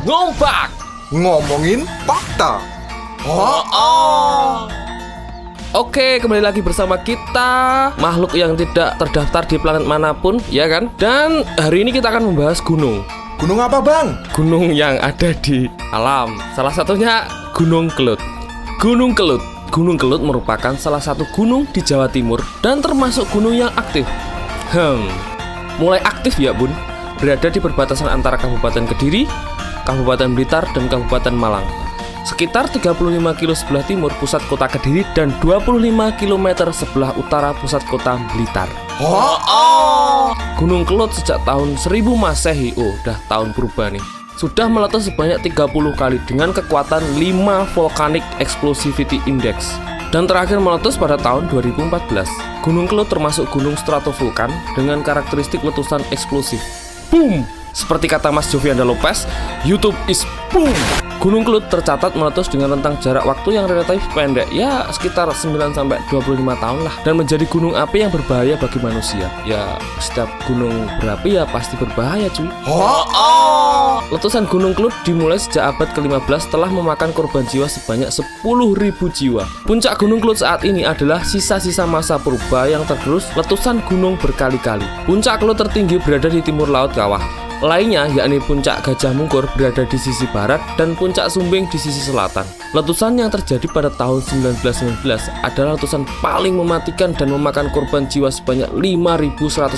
Ngompak. Ngomongin fakta. Oke, kembali lagi bersama kita, makhluk yang tidak terdaftar di planet manapun, ya kan? Dan hari ini kita akan membahas gunung. Gunung apa, Bang? Gunung yang ada di alam. Salah satunya Gunung Kelut. Gunung Kelut. Gunung Kelut merupakan salah satu gunung di Jawa Timur dan termasuk gunung yang aktif. Mulai aktif ya, Bun. Berada di perbatasan antara Kabupaten Kediri, Kabupaten Blitar, dan Kabupaten Malang. Sekitar 35 km sebelah timur pusat kota Kediri dan 25 km sebelah utara pusat kota Blitar. Gunung Kelut sejak tahun 1000 Masehi, udah tahun purba nih, sudah meletus sebanyak 30 kali dengan kekuatan 5 Volcanic Explosivity Index. Dan terakhir meletus pada tahun 2014. Gunung Kelut termasuk gunung stratovulkan dengan karakteristik letusan eksplosif. Boom! Seperti kata Mas Jovianda Lopez, YouTube is boom! Gunung Kelut tercatat meletus dengan rentang jarak waktu yang relatif pendek, ya sekitar 9-25 tahun lah, dan menjadi gunung api yang berbahaya bagi manusia. Ya, setiap gunung berapi ya pasti berbahaya, cuy. Letusan Gunung Kelut dimulai sejak abad ke-15 setelah memakan korban jiwa sebanyak 10.000 jiwa. Puncak Gunung Kelut saat ini adalah sisa-sisa masa purba yang tergerus letusan gunung berkali-kali. Puncak Kelut tertinggi berada di timur laut kawah. Lainnya yakni puncak Gajah Mungkur berada di sisi barat dan puncak Sumbing di sisi selatan. Letusan yang terjadi pada tahun 1919 adalah letusan paling mematikan dan memakan korban jiwa sebanyak 5.160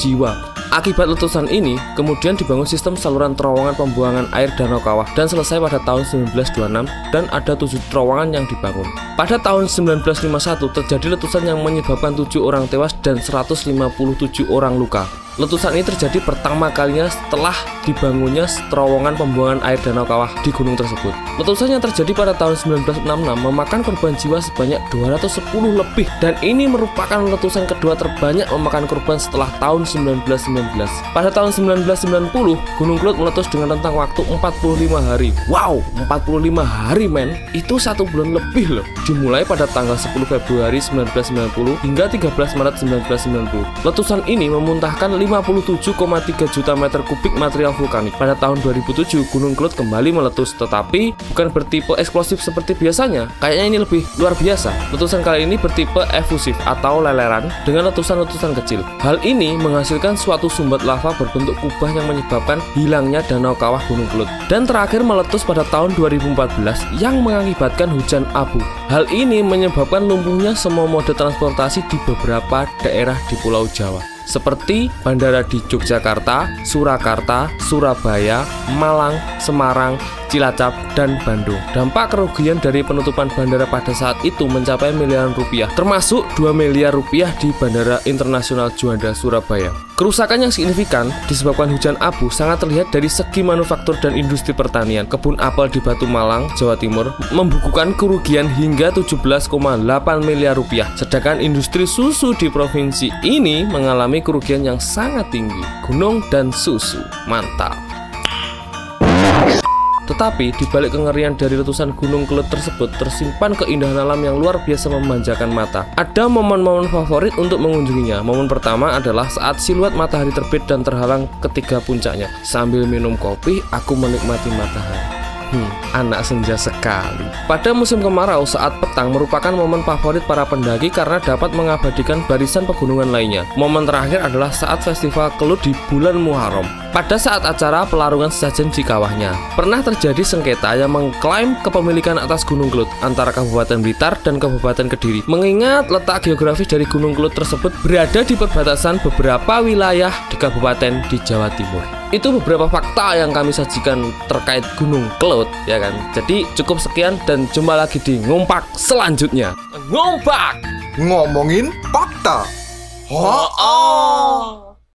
jiwa. Akibat letusan ini, kemudian dibangun sistem saluran terowongan pembuangan air Danau Kawah dan selesai pada tahun 1926 dan ada 7 terowongan yang dibangun. Pada tahun 1951 terjadi letusan yang menyebabkan 7 orang tewas dan 157 orang luka. Letusan ini terjadi pertama kalinya setelah dibangunnya terowongan pembuangan air Danau Kawah di gunung tersebut. Letusan yang terjadi pada tahun 1966 memakan korban jiwa sebanyak 210 lebih, dan ini merupakan letusan kedua terbanyak memakan korban setelah tahun 1919. Pada tahun 1990, Gunung Kelut meletus dengan rentang waktu 45 hari. Wow, 45 hari men, itu 1 bulan lebih loh. Dimulai pada tanggal 10 Februari 1990 hingga 13 Maret 1990. Letusan ini memuntahkan 57,3 juta meter kubik material vulkanik. Pada tahun 2007, Gunung Kelut kembali meletus, tetapi bukan bertipe eksplosif seperti biasanya. Kayaknya ini lebih luar biasa. Letusan kali ini bertipe efusif atau leleran dengan letusan-letusan kecil. Hal ini menghasilkan suatu sumbat lava berbentuk kubah yang menyebabkan hilangnya Danau Kawah Gunung Kelut. Dan terakhir meletus pada tahun 2014 yang mengakibatkan hujan abu. Hal ini menyebabkan lumpuhnya semua mode transportasi di beberapa daerah di Pulau Jawa, seperti bandara di Yogyakarta, Surakarta, Surabaya, Malang, Semarang, Cilacap, dan Bandung. Dampak kerugian dari penutupan bandara pada saat itu mencapai miliaran rupiah, termasuk 2 miliar rupiah di Bandara Internasional Juanda, Surabaya. Kerusakan yang signifikan disebabkan hujan abu sangat terlihat dari segi manufaktur dan industri pertanian. Kebun apel di Batu Malang, Jawa Timur membukukan kerugian hingga 17,8 miliar rupiah, sedangkan industri susu di provinsi ini mengalami kerugian yang sangat tinggi. Gunung dan susu, mantap. Tetapi di balik kengerian dari letusan Gunung Kelut tersebut tersimpan keindahan alam yang luar biasa memanjakan mata. Ada momen-momen favorit untuk mengunjunginya. Momen pertama adalah saat siluet matahari terbit dan terhalang ketiga puncaknya. Sambil minum kopi, aku menikmati matahari. Anak senja sekali. Pada musim kemarau saat petang merupakan momen favorit para pendaki karena dapat mengabadikan barisan pegunungan lainnya. Momen terakhir adalah saat festival Kelut di bulan Muharram. Pada saat acara pelarungan sesajen di kawahnya, pernah terjadi sengketa yang mengklaim kepemilikan atas Gunung Kelut antara Kabupaten Blitar dan Kabupaten Kediri. Mengingat letak geografis dari Gunung Kelut tersebut berada di perbatasan beberapa wilayah di kabupaten di Jawa Timur. Itu beberapa fakta yang kami sajikan terkait Gunung Kelut, ya kan. Jadi cukup sekian dan jumpa lagi di Ngompak selanjutnya. Ngompak, Ngomongin fakta.